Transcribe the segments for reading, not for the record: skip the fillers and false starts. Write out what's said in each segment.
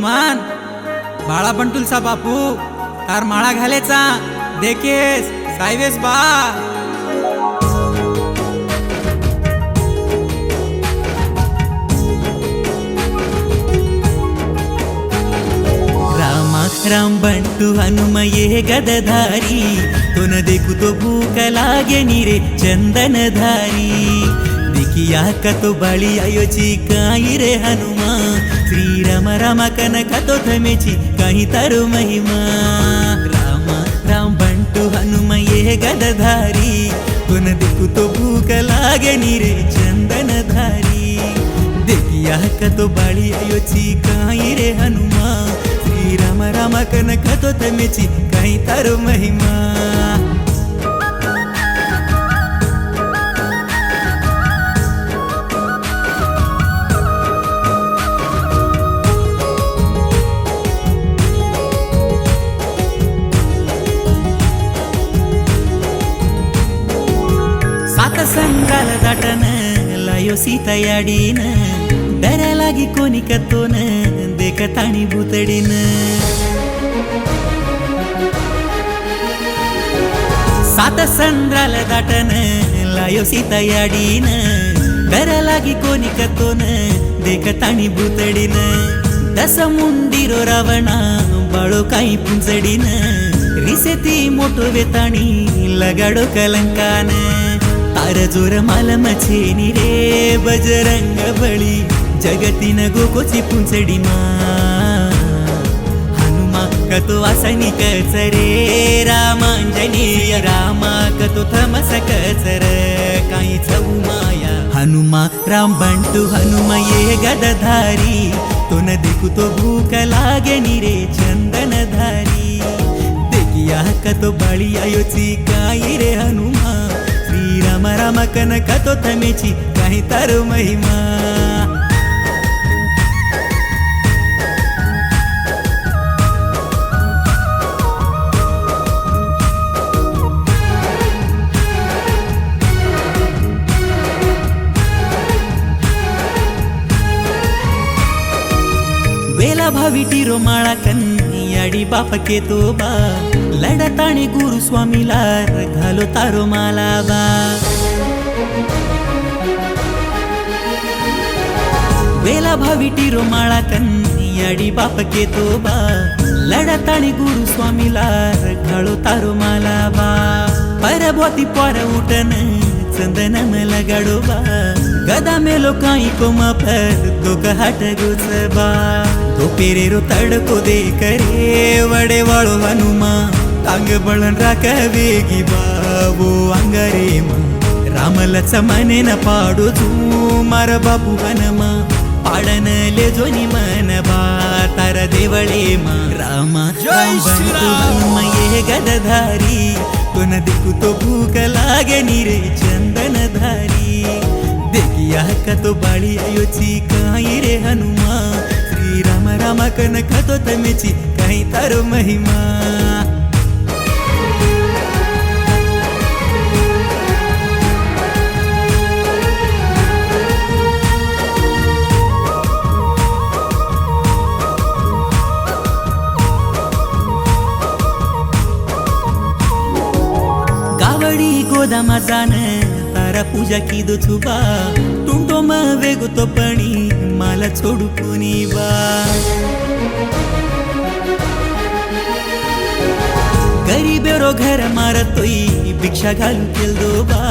हनुमान बाळा बंटुलचा बापू तार माळा घालेचा देखेस सायवेस बा राम बंटू हनुम ये गदधारी तो न देखू तो भूख लागे नीरे चंदनधारी देखिया का तो बळी आयोची काही रे हनुमा श्री राम राम कनक तो थमेची काही तारो महिमा राम राम बंटू हनुम ये गदधारी तो न देखू तो भूख लागे नीरे चंदनधारी देखिया का तो बळी आयोची काही रे हनुमा राम राम कनक तो थमेची काही तारो महिमा सात संगाल दाटन लायो सीता याडीन डर लागी कोणी कतोन देखताणी भूतडीन सात संद्राल दाटन लायो सीता याडीन डर लागी कोणी कतोन देखताणी भूतडीन दस मुंडीरो रावणा बाळो काही पुंजडीन रिसेती मोठो वेताणी लगाडो कलंकान तार जोर मालमचे रे बजरंग बळी जगतीन गोकोची पुंजडी मा हनुमा कतो आसनी कचरे रामांजनीय रामा कतो थमस कचर काही चऊ माया हनुमा राम बंटू हनुमा ये गदधारी तो न देखू तो भूख लागे नीरे चंदनधारी देखिया कतो बळी आयोची काही रे हनुमा श्री राम राम कनक तो थमेची काही तारो महिमा वेला भावी टिरो माळा कन्याडी बाप के तो बा लढताणी गुरु स्वामीला घालो तारो माला बा वेला भावी टिरो माळा कन्याडी बाप के तो बा लढताणी गुरु स्वामीला घालो तारो माला बा परभोती पर उठन चंदन मला गाडो बा गदा मेलो काही कोमा पर तो कहाट गोचबा तो पेरे रो तडको दे करे वडे वाळो हनुमा टांग बळन राख वेगी बाबो अंगारे मा रामलच मने न पाडो तू मार बापू हनुमा पाडन ले जोनी मन बा तार देवळे मा रामा राम बंटू हनुमा ये गदधारी तो न देखू तो भूख लागे नीरे चंदनधारी देखिया का तो बाळी आयोची काही रे हनुमा श्री राम राम कनक तो थमेची काही तारो महिमा गावडी गोदामा जान तारा पूजा की दो छुबा टुंटो म वेगो तो पणी माला छोडू कोणी बा गरीबेरो घर मारतोई भिक्षा घालू केल दो बा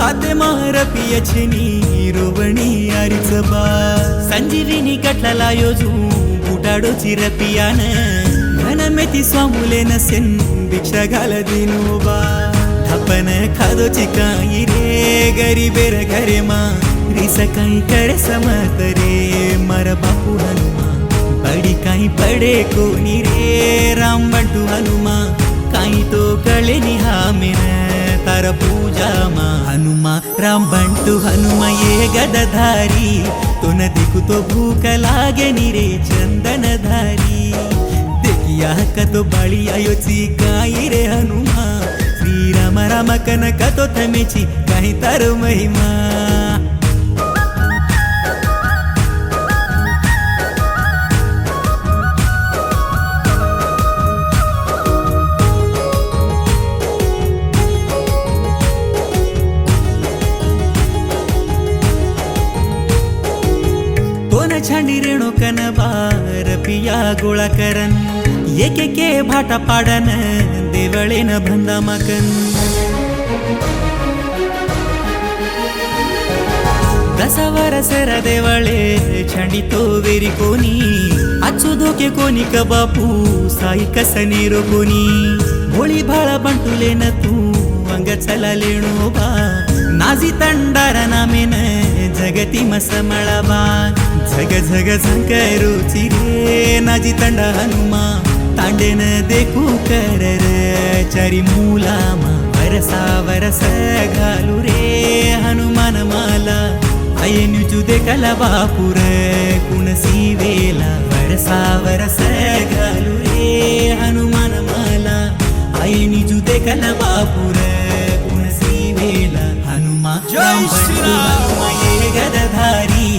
हाते मार पियछनी रोवणी आरीच बा संजीविनी कटला योजू बुटाडो चिरपियान घन मेथी स्वामुले नसेन भिक्षा घाल दिनो बा अपन खादो चिकाई रे गरीबेर घरे मा रिस काही करे समत रे मर बापू हनुमा बड़ी काही पडे कोणी रे राम बंटू हनुमा काही तो कळे निहामेन तार पूजा मा हनुमा राम बंटू हनुमा ये गदधारी तो न देखू तो भूख लागे नीरे चंदनधारी देखिया का तो बळी आयोची काही रे हनुमा श्री राम राम कनक तो थमेची काही तारो महिमा टोकन बार पिया गोळा करन एक एके भाटा पाडन देवळेन भंदा माकन दसावरसर देवळे छंडितो वेरी कोणी अच्चू धोके कोणी क बापू साई कसनेरो कोणी भोळी भाळा बंटुले न तू अंग चला लेणो बा नाजी तंडार नामेन जगती मसमळबा झग झग झंकरोची रे नाजी तंड हनुमा तांडेन देखू कर चारी मूलामा वरसा वरस घालू रे हनुमान माला आये न्यूचू देखला बापूर कुण सीवेला वरसा वरस घालू रे हनुमान माला आये न्यूचू देखला बापूर कुण सीवेला हनुमा जय श्री राम ये गदधारी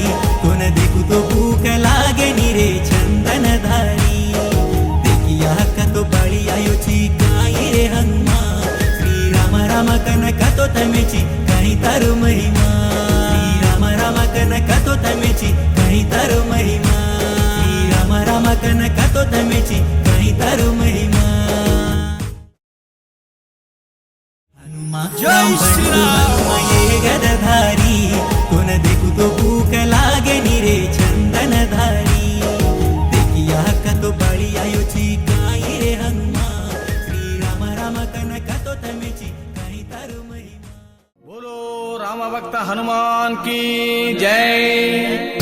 कोण देखू तो भूक लागे रे चंदनधारी देखिया का तो बळी आयोची काय रे हनुमा श्री राम राम कनका तो तमेची काही तारू महिमा राम कनका तो तमेची काही तारू महिमा श्री राम राम कनका तो तमेची काही तारू महिमा हनुमा जय श्री राम ये गदधारी कोण देखू तो भूक लागे रे चंदनधारी देखिया का तो बळी आयोची काय रे हनुमा श्री राम राम कनका तो तमेची काही तारू महिमा बोलो राम भक्त हनुमान की जय।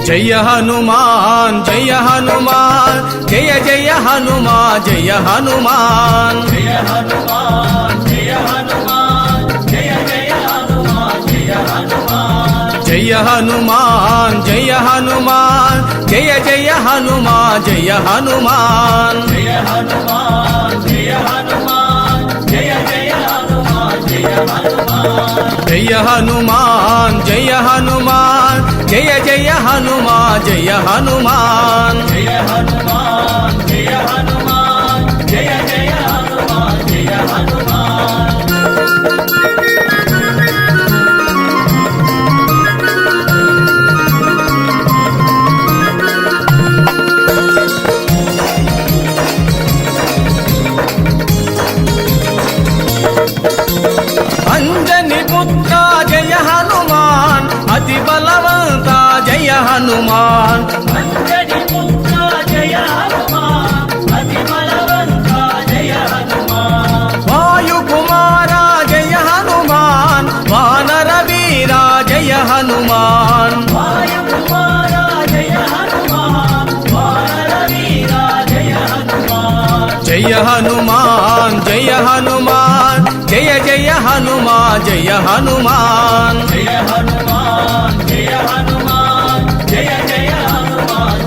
जय हनुमान जय हनुमान जय जय हनुमान जय हनुमान जय हनुमान जय हनुमान जय जय हनुमान जय हनुमान जय हनुमान जय हनुमान जय जय हनुमान जय हनुमान जय हनुमान जय हनुमान जय जय हनुमान जय हनुमान जय हनुमान जय हनुमान जय जय हनुमान जय हनुमान जय हनुमान जय हनुमान जय जय हनुमान जय हनुमान अंजनी पुत्र जय हनुमान अति बलवंता जय हनुमान अंजनी पुत्र जय हनुमान अति बलवंता जय हनुमान वायु कुमारा जय हनुमान वानर वीरा जय हनुमान वायु कुमारा जय हनुमान वानर वीरा जय हनुमान जय हनुमान जय हनुमान जय जय हनुमान जय हनुमान जय हनुमान जय हनुमान जय जय हनुमान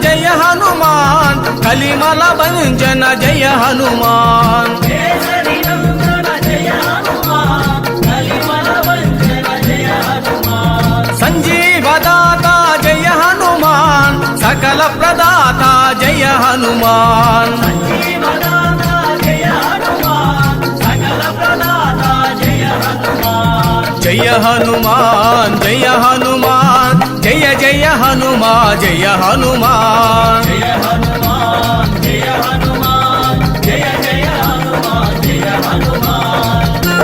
जय हनुमान कलिमल भंजन जय हनुमान संजीवदाता जय हनुमान सकल प्रदाता जय हनुमान जय हनुमान जय हनुमान जय जय हनुमान जय हनुमान जय हनुमान जय हनुमान जय जय हनुमान जय हनुमान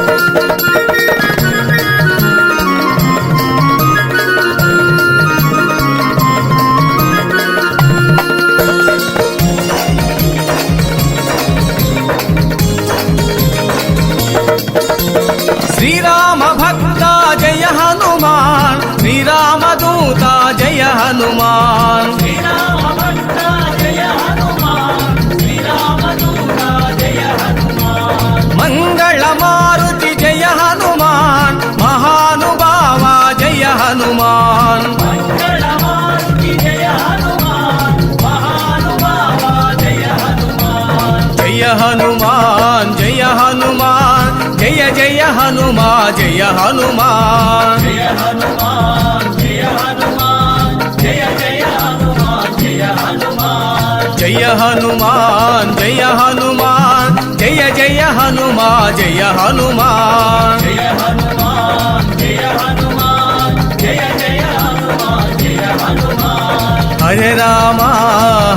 శ్రీరామ భక్త జయ హనుమాన్, శ్రీరామ దూత జయ హనుమాన్, శ్రీరామ భక్త జయ హనుమాన్, శ్రీరామ దూత జయ హనుమాన్, మంగళ మారుతి జయ హనుమాన్, మహానుభావ జయ హనుమాన్, మంగళ మారుతి జయ హనుమాన్, మహానుభావ జయ హనుమాన్, జయ హనుమాన్ జయ హనుమాన్, జయ జయ హనుమా జయ హనుమాన్, జయ హనుమాన్ జయ హనుమాన్, జయ జయ హనుమాన్ జయ హనుమాన్, జయ హనుమాన్ జయ హనుమాన్, జయ జయ హనుమా జయ హనుమాన్, జయ హనుమాన్ జయ హనుమాన్, జయ జయ హనుమాన్ జయ హనుమాన్, హరే రామ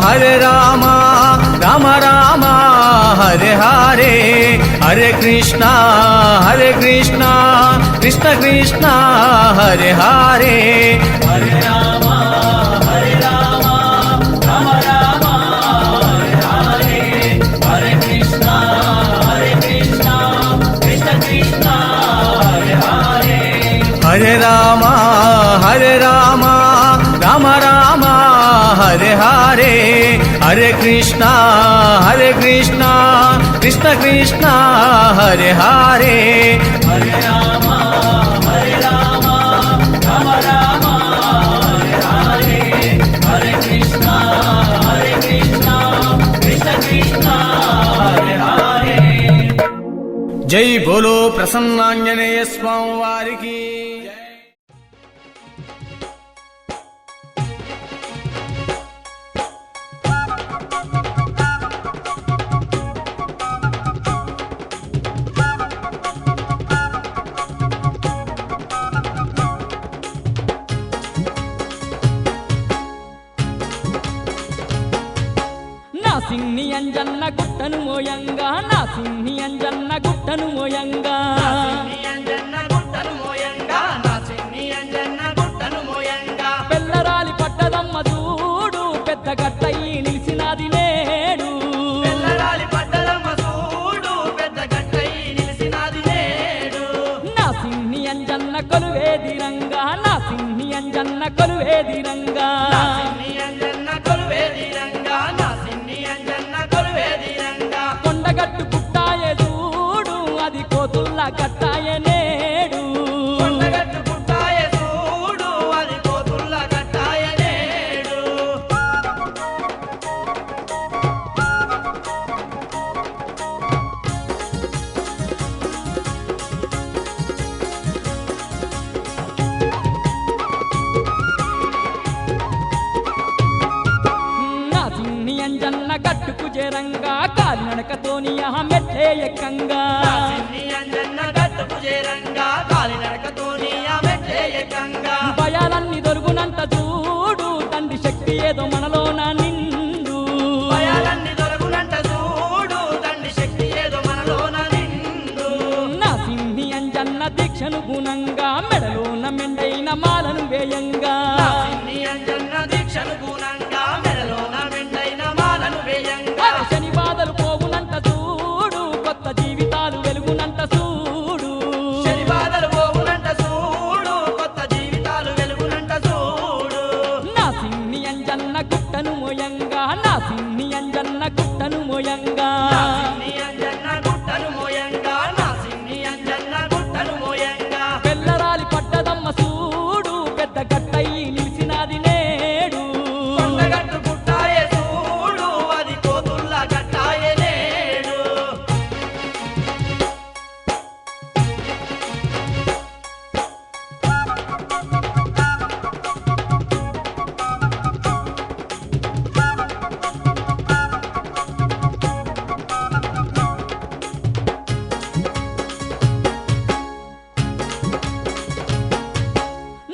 హరే రామ రామ రామ హరే హరే, హరే కృష్ణ కృష్ణ కృష్ణ హరే హరే, హరే రామ హరే రామ రామ రామ హరే హరే, హరే కృష్ణ కృష్ణ కృష్ణ హరే హరే, హరే రామ హరే రామ రామ రామ హరే హరే, హరే కృష్ణ కృష్ణ కృష్ణ హరే హరే, హరే రామ హరే రామ రామ రామ హరే హరే, హరే కృష్ణ కృష్ణ కృష్ణ హరే హరే. జై బోలో ప్రసన్నాంజనేయ స్వామి వారికి. నా సిన్ని అంజన్న గుట్టను మోయంగా, నా సిన్ని అంజన్న గుట్టను మోయంగా, పెల్లరాలి పట్టదమ్మ చూడు పెద్ద గట్టయి నిలిసినది నేడు, నా సిన్ని అంజన్న కొలువేదిరంగా, నా సిన్ని అంజన్న కొలువేదిరంగా, కొండగట్టు పుట్టాయే చూడు అది కోతుల్లా కట్టాయే నేడు, నా సిన్ని అంజన్న గట్టుకు చేరంగా కాలినడకతోని మెట్లే ఎక్కంగా, భయాలన్నీ దొరుగునంట చూడు తండ్రి శక్తి ఏదో మనలోన నిండు, నా సిన్ని అంజన్న దీక్షను గుణంగా మెడలోన మెండైన మాలను వేయంగా, అరే శని బాధలు పోవునంట చూడు కొత్త జీవితాలు వెలుగునంట చూడు, నా సిన్ని అంజన్న గుట్టను మోయంగా, నా సిన్ని అంజన్న గుట్టను మోయంగా, పెల్లరాలి పట్టదమ్మ చూడు పెద్ద గట్టయి నిలిసినది నేడు,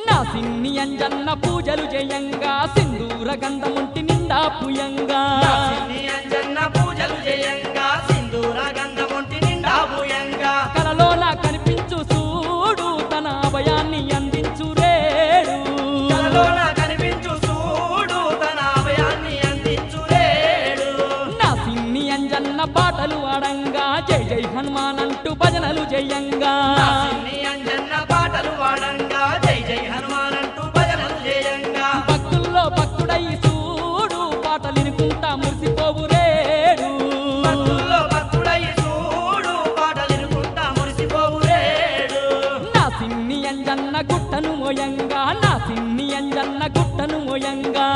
నా సిన్ని అంజన్న పూజలు చేయంగా సింధూర గంధముంటి నిండా పుయంగా, కలలో నా గుట్టను మోయంగా నా సిన్ని అంజన్న గుట్టను మోయంగా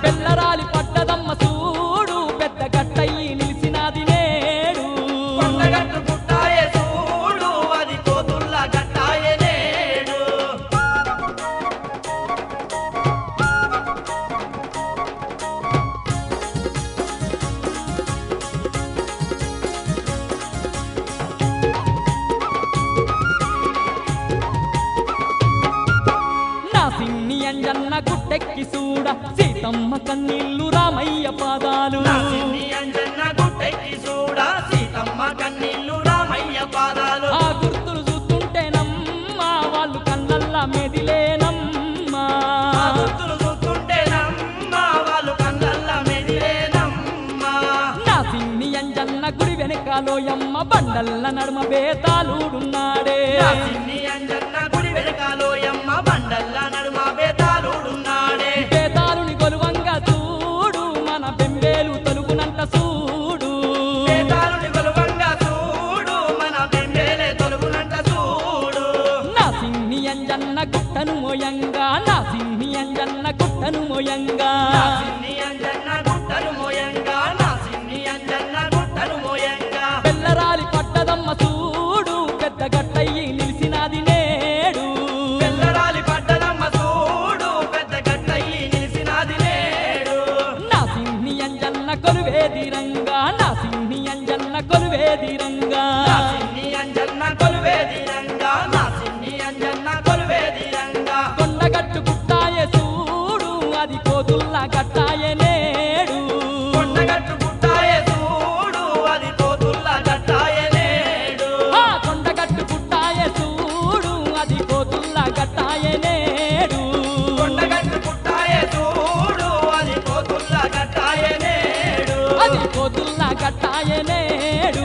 పెళ్ళరాలి పట్టదమ్మ చూడు పెద్ద గట్టయి నిలిచినది నేడు నా సిన్ని అంజన్న గుట్టెక్కి చూడ సీతమ్మ కన్నీళ్ళు రామయ్య పాదాలు ఆ గుర్తులు చూస్తుంటేనమ్మా వాళ్ళు కళ్ళల్లా మెదిలేనమ్మా నా సిన్ని అంజన్న గుడి వెనకాలోయమ్మ బండల్ల నడుమ బేతాళుడున్నాడే బేతాళుని కొలువంగా చూడు మన బెంబేలు తొలుగునంట చూడు నా సిన్ని అంజన్న గుట్టను మోయంగా నా సిన్ని అంజన్న గుట్టను మోయంగా పెళ్ళరాలి పట్టదమ్మ చూడు పెద్ద గట్టయి నిలిచినది నేడు నా సిన్ని అంజన్న కొలువేదిరంగా నా సిన్ని అంజన్న కొలువేదిరంగా కొండగట్టు గుట్టాయే చూడు అది కోతుల్లా గట్టాయే నేడు ఆ కొండగట్టు గుట్టాయే చూడు అది కోతుల్లా గట్టాయే నేడు అది కోతుల్లా గట్టాయే నేడు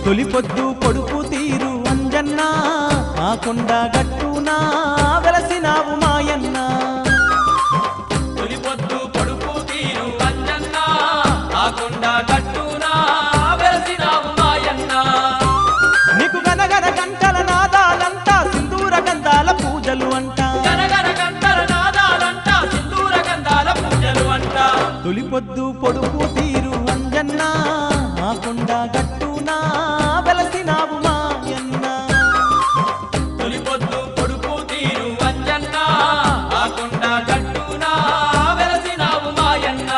తొలి పొద్దు పొడుపు తీరు అంజన్న ఆ కొండ గట్టునా వెలసినావు మాయన్న తొలిపొద్దు పొడుపు తీరు అంజన్న ఆ కొండ గట్టునా వెలసినావు మాయన్న నీకు గనగన గంటల నాదాలంతా సింధూర గంధాల పూజలు అంట గనగన గంటల నాదాలంట సింధూర గంధాల పూజలు అంట తొలి పొద్దు పొడుపు తీరు అంజన్న ఆ కొండ గట్టునా వెలసినావు మాయన్న తొలిపొద్దు పొడుపు తీరు అంజన్న ఆ కొండ గట్టునా వెలసినావు మాయన్న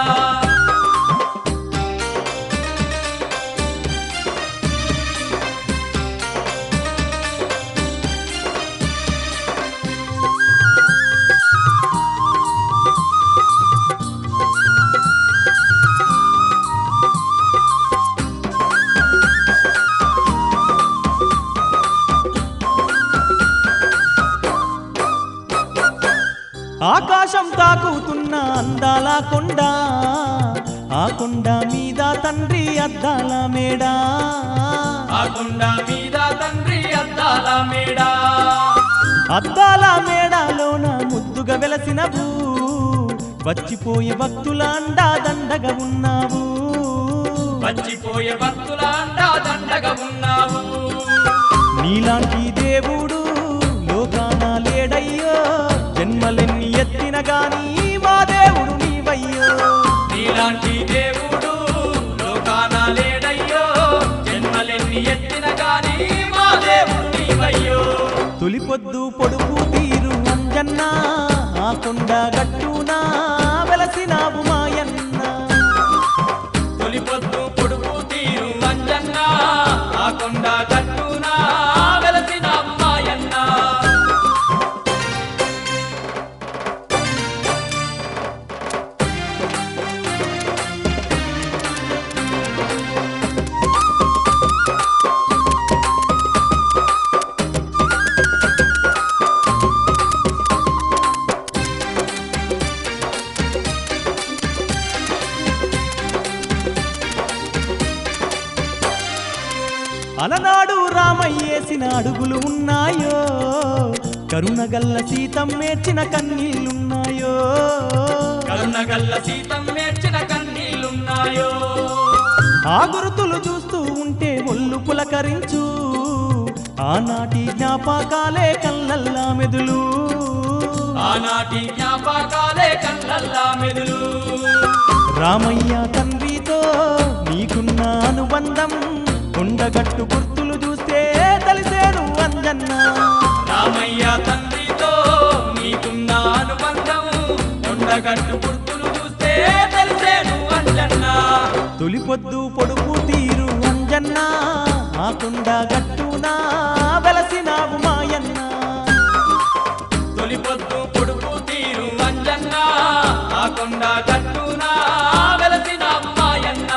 ఆకాశం తాకుతున్న అందాల కొండ ఆ కొండ మీద తండ్రి అద్దాల మేడా ఆ కొండ మీద తండ్రి అద్దాల మేడా అద్దాల మేడాలోన ముద్దుగా వెలసినవు వచ్చిపోయే భక్తుల అండా దండగా ఉన్నావు వచ్చిపోయే భక్తుల అండా దండగా ఉన్నావు నీలాంటి దేవుడు లోకాన లేడయ్యో జన్మలెన్ని ఎత్తిన గాని మా దేవుడు నీవయ్యో నీలాంటి దేవుడు లోకాన లేడయ్యో జన్మలెన్ని ఎత్తిన గాని మా దేవుడు నీవయ్యో తొలి పొద్దు పొడుపు తీరు అంజన్న ఆ కొండ గట్టునా వెలసినావు మాయన్న తొలిపొద్దు పొడుపు తీరు అంజన్న ఆ కొండ గట్టునా వెలసినావు మాయన్న వేసిన అడుగులు ఉన్నాయో, కరుణగల్ల సీతమ్మేర్చిన కన్నీళ్ళున్నాయో, కరుణగల్ల సీతం నేర్చిన కన్నీళ్ళున్నాయో. ఆ గురుతులు చూస్తూ ఉంటే ఒళ్ళు పులకరించు, ఆనాటి జ్ఞాపకాలే కళ్ళల్లా మెదులు, ఆనాటి జ్ఞాపకాలే కళ్ళల్లా మెదులు. రామయ్య తండ్రితో నీకున్న అనుబంధం, కొండగట్టు గుర్తులు చూస్తే తెలిసేను అంజన్న. రామయ్య తండ్రితో నీకున్న అనుబంధం, కొండగట్టు గుర్తులు చూస్తే తెలిసేను అంజన్న. తొలిపొద్దు పొడుపు తీరు అంజన్న, ఆ కొండగట్టున వెలసినావు మాయన్న. తొలిపొద్దు పొడుపు తీరు అంజన్న, ఆ కొండగట్టున వెలసినావు మాయన్న.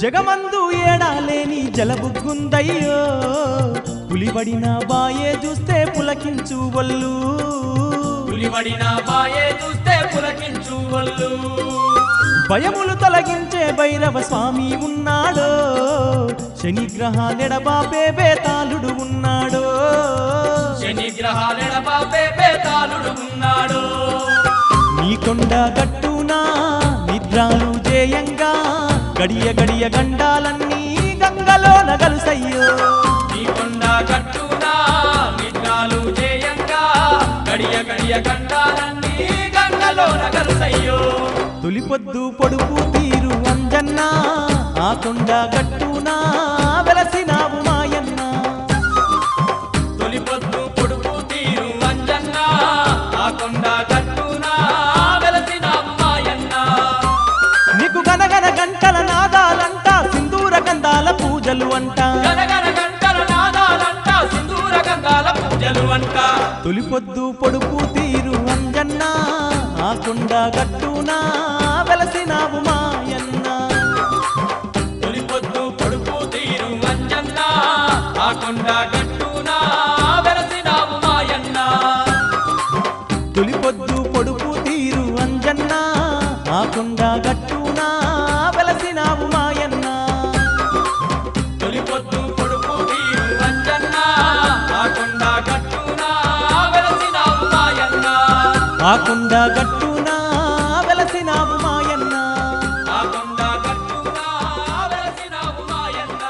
జగమందు ఏడాలేని జలబుగ్గుందయ్యో, పులిబడిన బాయే చూస్తే పులకించు వల్లు, పులిబడిన బాయే చూస్తే పులకించు వల్లు. భయములు తొలగించే భైరవ స్వామి ఉన్నాడో, శనిగ్రహాలెడబాపే బేతాళుడు ఉన్నాడో, శనిగ్రహాలెడబాపే బేతాళుడు ఉన్నాడు. నీ కొండ గట్టునా నిద్రాలు జేయంగా, గడియ గడియ గండాలన్నీ గంగలో నగలుసయ్యో. నీ కొండ గట్టున నిద్రాలు జేయంగా, గడియ గడియ గండాలన్నీ గంగలో నగలుసయ్యో. తొలిపొద్దు పొడుపు తీరు అంజన్న, ఆ కొండ గట్టున వెలసినావు మాయన్న. తొలిపొద్దు పొడుపు తీరు అంజన్న, ఆ కొండ గట్టున వెలసినావు మాయన్న. నీకు గనగన గంటల నాదాలంట, సింధూర గంధాల పూజలు అంట, గనగన గంటల నాదాలంట, సింధూర గంధాల పూజలు అంట. తొలిపొద్దు పొడుపు తీరు అంజన్న, ఆ కొండ గట్టున వెలసినావు మాయన్న. తొలిపొద్దు పొడుపు తీరు అంజన్న, ఆ కొండ గట్టున వెలసినావు మాయన్న. తొలిపొద్దు పొడుపు తీరు అంజన్న, ఆ కొండ గట్టున వెలసినావు మాయన్న. తొలిపొద్దు పొడుపు తీరు అంజన్న, ఆ కొండ గట్టున వెలసినావు మాయన్న. ఆ కొండ గట్టున వెలసినావు మాయన్న. ఆ కొండ గట్టున వెలసినావు మాయన్న.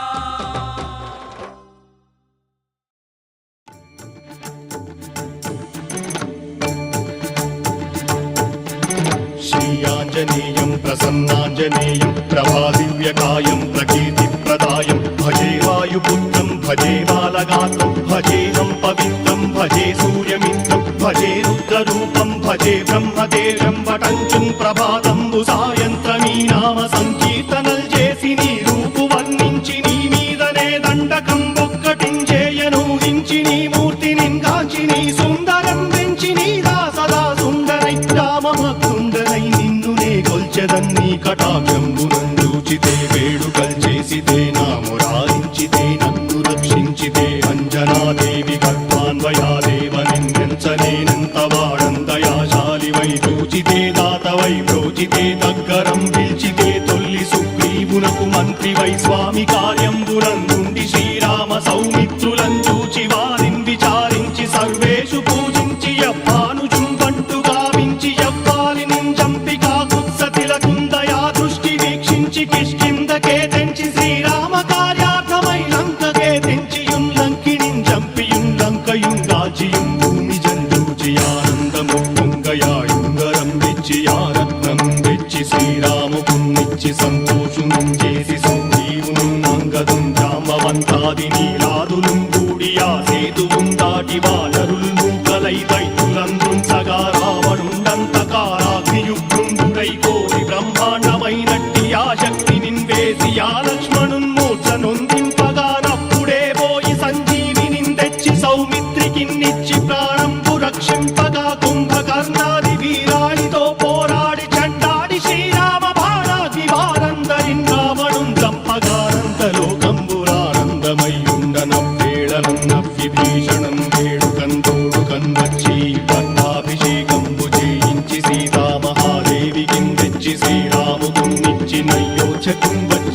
श्रीयाञ्जनेयं प्रसन्नाञ्जनेयं प्रभादिव्यकायं प्रकीर्तिप्रदायं भजे वायुपुत्रं भजे बालगात्रं भजेऽहं पवित्रं भजे सूर्यमित्रं भजे रुद्ररूपं भजे ब्रह्मदेवं वटञ्चुं ప్రభాతంబు సాయంత్రమీ నామ సంకీర్తనల్ చేసి నీ రూపు వర్ణించి నీ మీదనే దండకం ఒక్కటించేయనూహించి నీ మూర్తిని గాంచి నీ సుందరం పెంచి నీ సదా సుందరై రామభక్తుండనై నిన్నునే కొల్చెదన్నీ కటాక్షంబునందూచితే వేడుకల్ చేసితే నా మురారించితే నన్ను రక్షించితే అంజనాదేవి గర్భాన్వయాదేవ నిందించనేనంత వాడందయాశాలి వై చూచితే దాతవై ప్రోచితే దగ్గరం పిలిచితే తొల్లి సుగ్రీవునకు మంత్రి వై స్వామి కార్యంబునందుండి శ్రీరామ సౌమిత్రులను చూచి వారిని విచారించి సర్వేషు పూజించి యవ్వాను చుంబంటు గావించి యవ్వాలి నింజంపికా కుత్సతిలకుందయా దృష్టి వీక్షించి కిష్కిందకే తెంచి శ్రీరామ కార్యార్థమై లంకకే తెంచియుం లంకిణిం జంపియుం లంకయుం గాచియుం భూమి జంజూచి ఆనందము పొంగయాయుంగరం విచ్చి ఆరత్నం తెచ్చి శ్రీరాముకున్నిచ్చి సంతోషునం చేసి సంజీవును నంగదుం రామ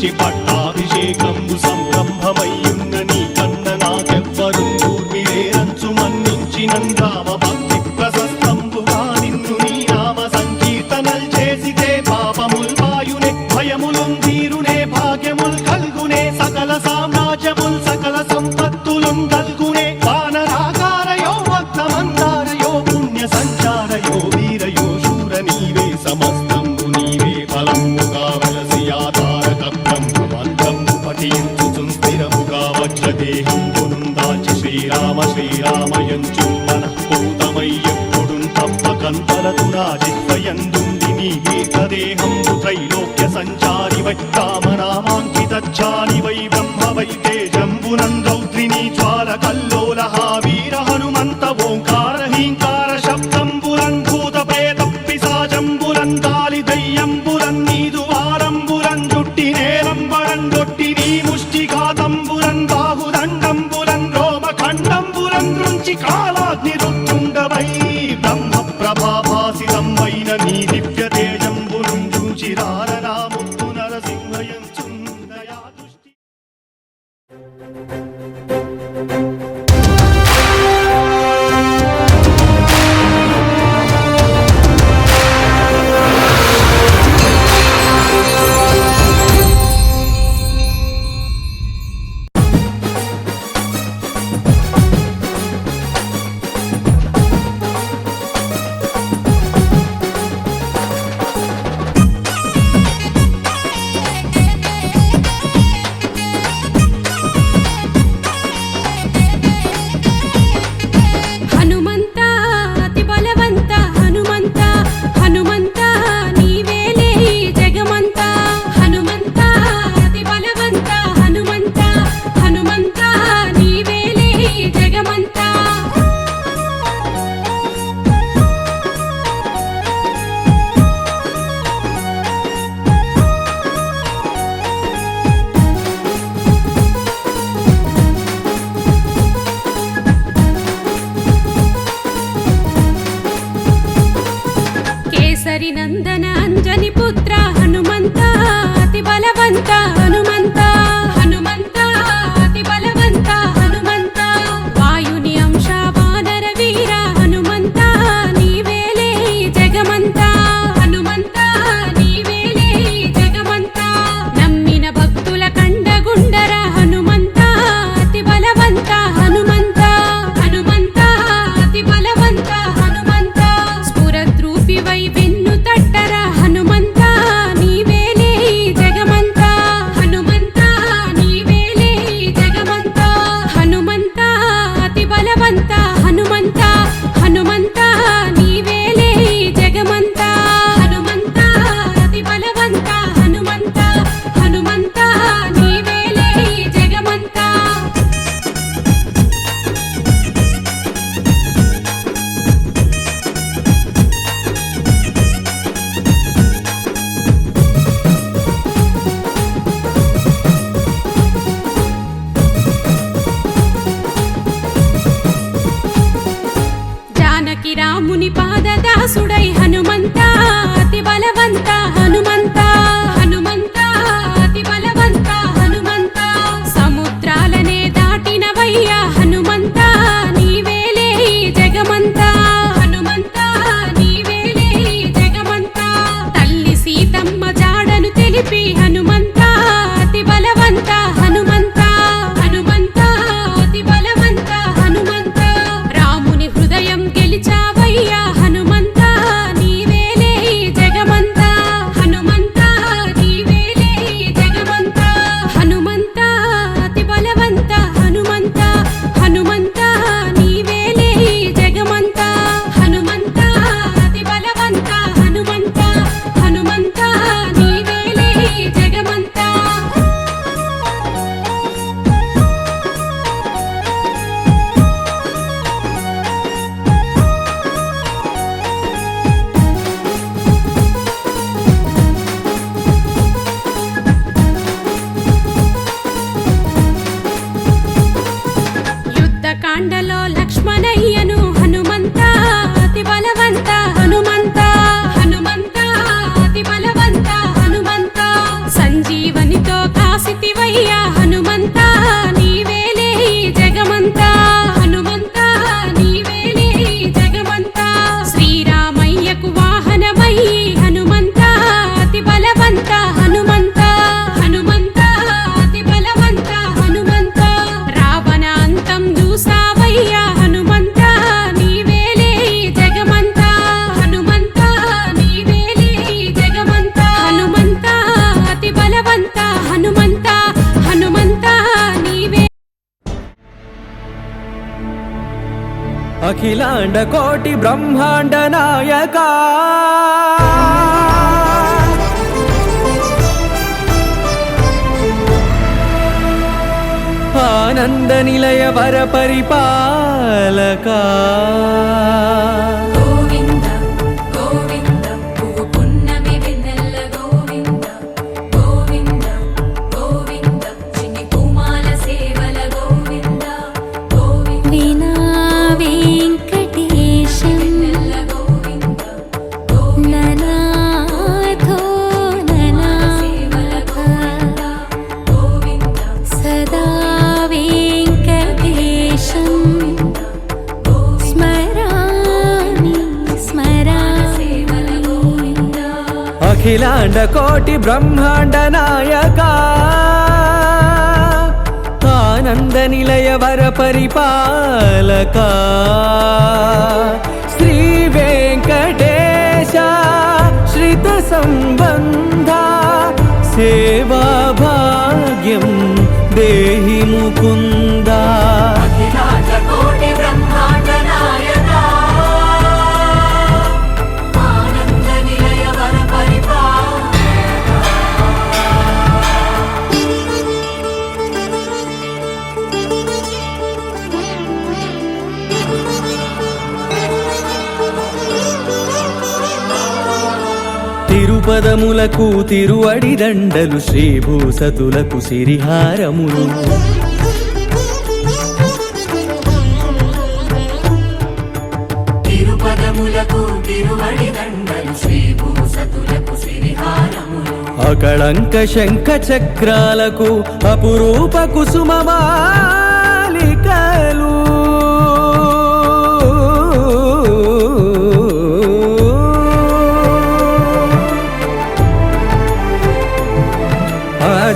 చూచి పట్టాభిషేకంబు సంరంభమయ్యున్న నీ కన్న నాకెవ్వరు ఊర్మిలేరంచు మన్నించినం రామ భక్తి ప్రశస్తంబుగా నిన్ను నీ నామ సంకీర్తనల్ చేసితే పాపముల్ వాయునే భయములున్ తీరునే భాగ్యముల్ కల్గునే సకల సామ్రాజ్యముల్ సకల సంపత్తులున్ కల్గునే వానరాకారయో భక్తమందారయో పుణ్య సంచారయో వీరయో శూర నీవే సమస్తంబు నీవే ఫలముగా వెలసి ఆధారక బ్రహ్మమంత్రము పఠించుచున్ స్థిరముగా వజ్రదేహంబును దాచి శ్రీరామ శ్రీరామయంచు మనఃపూతమయ్యెప్పుడున్ తప్పకంతలతు నా జిహ్వయందుండి నీ దీర్ఘదేహంబు త్రైలోక్య సంచారివై రామనామాంకితచ్చానివై బ్రహ్మవై తేజంబునం రౌద్రిణీ జ్వాల కల్లోల వీర హనుమంత ఓంకార హీంకార శబ్దంబురన్ భూత ప్రేత పిశాచంబురన్ కాలి దయ్యంబురన్ నీదు వారంబురన్ జుట్టి నేలంబరన్ గొట్టి నీ ముష్టిఘాతంబురన్ బాహుదండంబురన్ రోమఖండంబురన్ దృంచి కాలాగ్ని రుత్తుండవై బ్రహ్మ ప్రభాభాసితంబైన నీ దివ్య తేజంబును చూచి రారనా ముత్తు నరసింహయంచుందయా దృష్టి హనుమంత అతి బలవంత హనుమంత హనుమంత నీవేలే జగమంత హనుమంత అతి బలవంత హనుమంత హనుమంత నీవేలే జగమంత కేసరి నందన అంజని పుత్ర హనుమంత అతి బలవంత హనుమంత హనుమంత అతి బలవంత హనుమంత వాయుని అంశ వానర వీర హనుమంత నీవేలే జగమంత హనుమంత నీవేలే జగమంత నమ్మిన భక్తుల కండగుండర హనుమంత అతి బలవంత హనుమంత హనుమంత అతి బలవంత హనుమంత స్ఫురద్రూపివై వెన్ను తట్టర హనుమంత నీవేలే జగమంత హనుమంత నీవేలే జగమంత హనుమంత అతి బలవంత హనుమంత హనుమంత నీవేలే జగమంత హనుమంత అతి బలవంత హనుమంత హనుమంత నీవేలే జగమంత జానకి రాముని పాదదాసుడై హనుమంత అతి బలవంత హనుమంత హనుమంత అతి బలవంత హనుమంత సముద్రాలనే దాటినవయ్య హనుమంత నీవేలే జగమంత హనుమంత నీవేలే జగమంత తల్లి సీతమ్మ జాడను తెలిపి హనుమంత అతి బలవంత హనుమంత హనుమంత అతి బలవంత హనుమంత రాముని హృదయం గెలిచావయ్యా హనుమంత నీవేలే అఖిలాండ కోటి బ్రహ్మాండ నాయక ఆనంద నిలయ వర పరిపాలక గోవింద గోవింద పువ్వు పున్నమి వెన్నెల గోవింద గోవింద గోవింద చిన్ని పూమాల సేవల గోవింద గోవింద వీణా వెంకటేశం వెన్నెల గోవింద ననాథో ననా సేవల గోవింద గోవింద సదా వెంకటేశం స్మరామి స్మరామి అఖిలాండ కోటి బ్రహ్మాండ నాయక ఆనంద నిలయ వర పరిపాలక శ్రీ వెంకటేశ శ్రిత సంబంధ సేవా భాగ్యం దేహి ముకుంద అఖిలాండ కోటి బ్రహ్మాండ నాయక ఆనంద నిలయ వర తిరుపదములకు తిరువడి దండలు శ్రీభూసతులకు సిరిహారములు తిరుపదములకు తిరువడి దండలు శ్రీభూసతులకు సిరిహారములు అకళంక శంఖ చక్రాలకు అపురూప కుసుమమాలికలు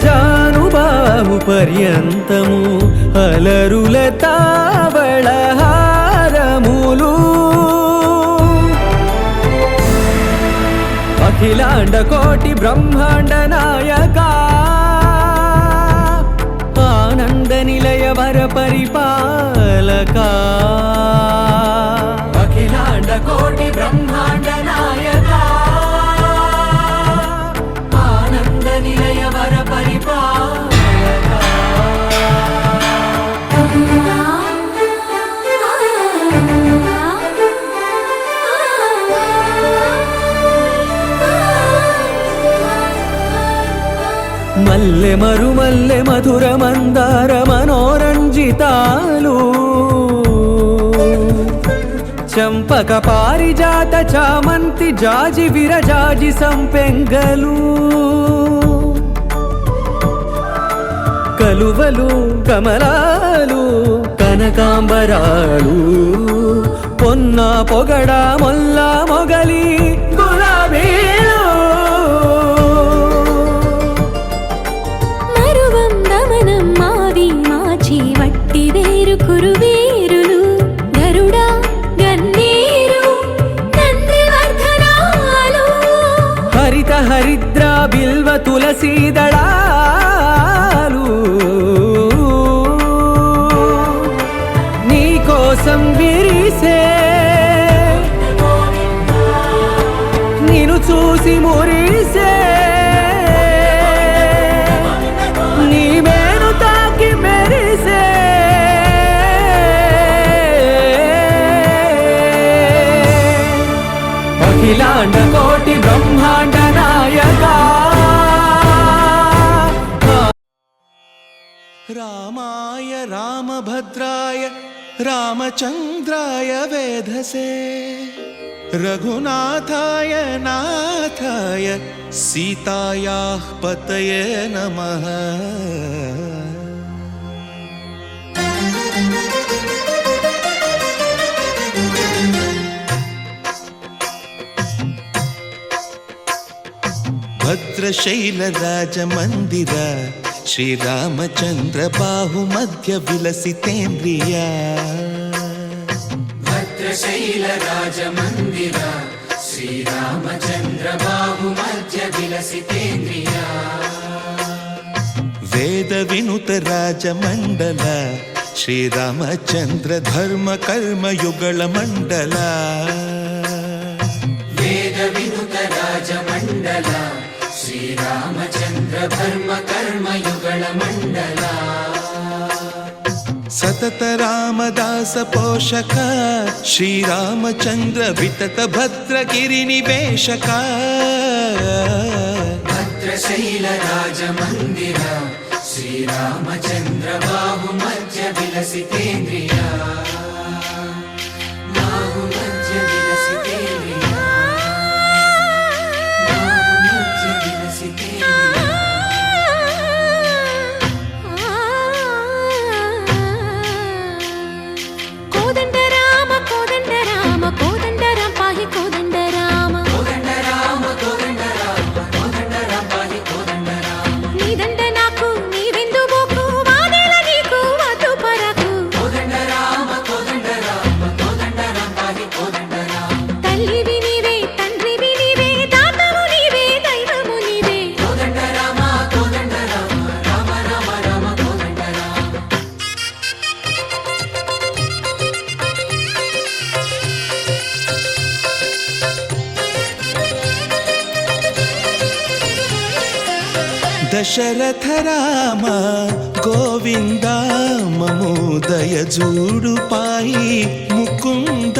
ఆజానుబాహు పర్యంతము అలరుల తావళహారములు అఖిలాండ కోటి బ్రహ్మాండ నాయక ఆనంద నిలయ వర పరిపాలక అఖిలాండ కోటి బ్రహ్మాండ నాయక ఆనంద నిలయ వర పరిపాలక మల్లె మరుమల్లె మధుర మందార మనోరంజితాలు చంపక పారిజాత చామంతి జాజి విరజాజి సంపెంగలు కలువలు కమలాలు కనకాంబరాలు పొన్న పొగడ మొల్ల మొగలి గులాబీలు మరువందమనం మావి మాచి వట్టి వేరు కురువేరులు గరుడా గన్నేరు నందివర్ధనాలు హరిత హరిద్ర బిల్వ తులసీ దళాలు నీ కోసం విరిసే నిన్ను చూసి మురిసే నీ మేను తాకి మెరిసే అఖిలాండ కోటి బ్రహ్మాండ నాయక రామాయ రామభద్రాయ రామచంద్రాయ వేధసే రఘునాథాయ నాథాయ సీతాయాః పతయే నమః భద్రశైల రాజమందిర శ్రీరామచంద్ర బాహు మధ్య విలసితేంద్రియ భద్రశైల రాజమందిర శ్రీరామచంద్ర బాహు మధ్య విలసితేంద్రియ వేద వినుత రాజమండల ಶ್ರೀರಾಮಚಂದ್ರ ಧರ್ಮ ಕರ್ಮ ಯುಗಳ ಮಂಡಲ ವೇದ ವಿನುತ ರಾಜ ಮಂಡಲ ಶ್ರೀರಾಮಚಂದ್ರ ಧರ್ಮ ಕರ್ಮ ಯುಗಳ ಮಂಡಲ ಸತತ ರಾಮದಾಸ ಪೋಷಕ ಶ್ರೀರಾಮಚಂದ್ರ ವಿತತ ಭದ್ರಗಿರಿ ನಿವೇಶಕ ಭದ್ರಶೈಲ ರಾಜ ಮಂದಿರ ಶ್ರೀರಾಮಚಂದ್ರ ಬಾಹು ಮಧ್ಯ ವಿಲಸಿತೇಂದ್ರಿಯ ಬಾಹು ಮಧ್ಯ ವಿಲಸಿತೇಂದ್ರಿಯ ಬಾಹು ಮಧ್ಯ ವಿಲಸಿತೇಂದ್ರಿಯ కోదండ రామ కోదండ రామ కోదండ రామ పాహి కోదండ రామ కోదండ రామ కోదండ రామ కోదండ రామ పాహి కోదండ రామ నీదండ నాకు నీవెందు బోకు వాదేల నీకు వద్దు పరకు కోదండ రామ కోదండ రామ కోదండ రామ పాహి కోదండ రామ తల్లివి నీవే తండ్రివి నీవే దాతవు నీవే దైవము నీవే కోదండ రామ కోదండ రామ రామ రామ రామ కోదండ రామ దశరథ రామ గోవింద మమోదయ జూడు పాయి ముకుంద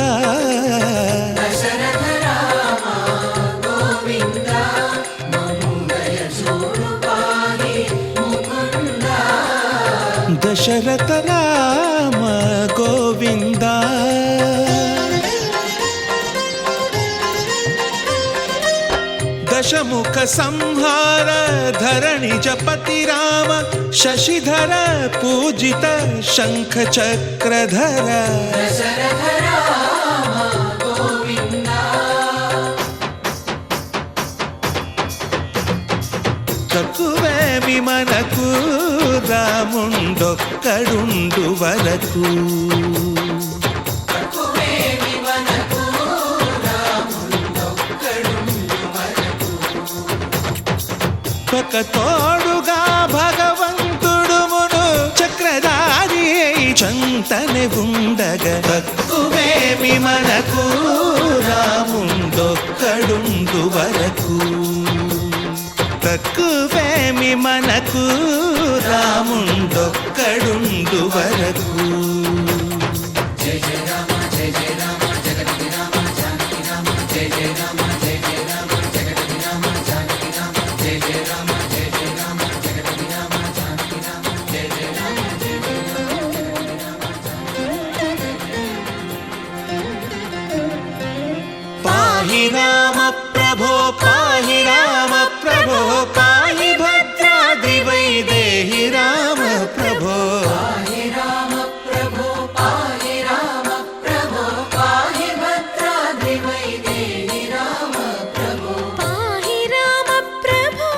దశరథ రామ గోవింద మమోదయ జూడు పాహి ముకుంద దశరథ రామ గోవింద దశముఖ సంహార ధరణి జపతి రామ శశిధర పూజిత శంఖ చక్రధర దశరథ రామ గోవింద తక్కువేమి మనకు రాముండొక్కడుండు వరకు తక్కువేమి మనకు రాముండొక్కడుండు వరకు ఒక తోడుగా భగవంతుడు మును చక్రధారి చంతనే ఉండగ తక్కువేమి మనకు రాముండొక్కడుండు వరకు తక్కువేమి మనకు రాముండొక్కడుండు వరకు జయ జయ రామ జయ జయ రామ జగతి రామ జానకి రామ జయ జయ రామ జయ జయ రామ జగతి రామ జానకి రామ జయ జయ రామ జయ జయ రామ జగతి రామ జానకి రామ జయ జయ రామ జయ జయ రామ పాహి రామ ప్రభో పాహి రామ ప్రభో పాహి భద్రాద్రి వైదేహి రామ ప్రభో పాహి రామ ప్రభో పాహి రామ ప్రభో పాహి భద్రాద్రి వైదేహి రామ ప్రభో పాహి రామ ప్రభో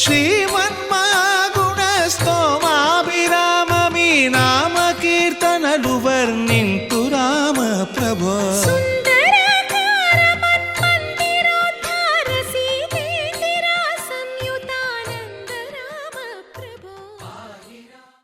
శ్రీమన్మాగుణ స్తోమాభిరామ మీ నామ కీర్తనలు వర్ణింతు రామ ప్రభో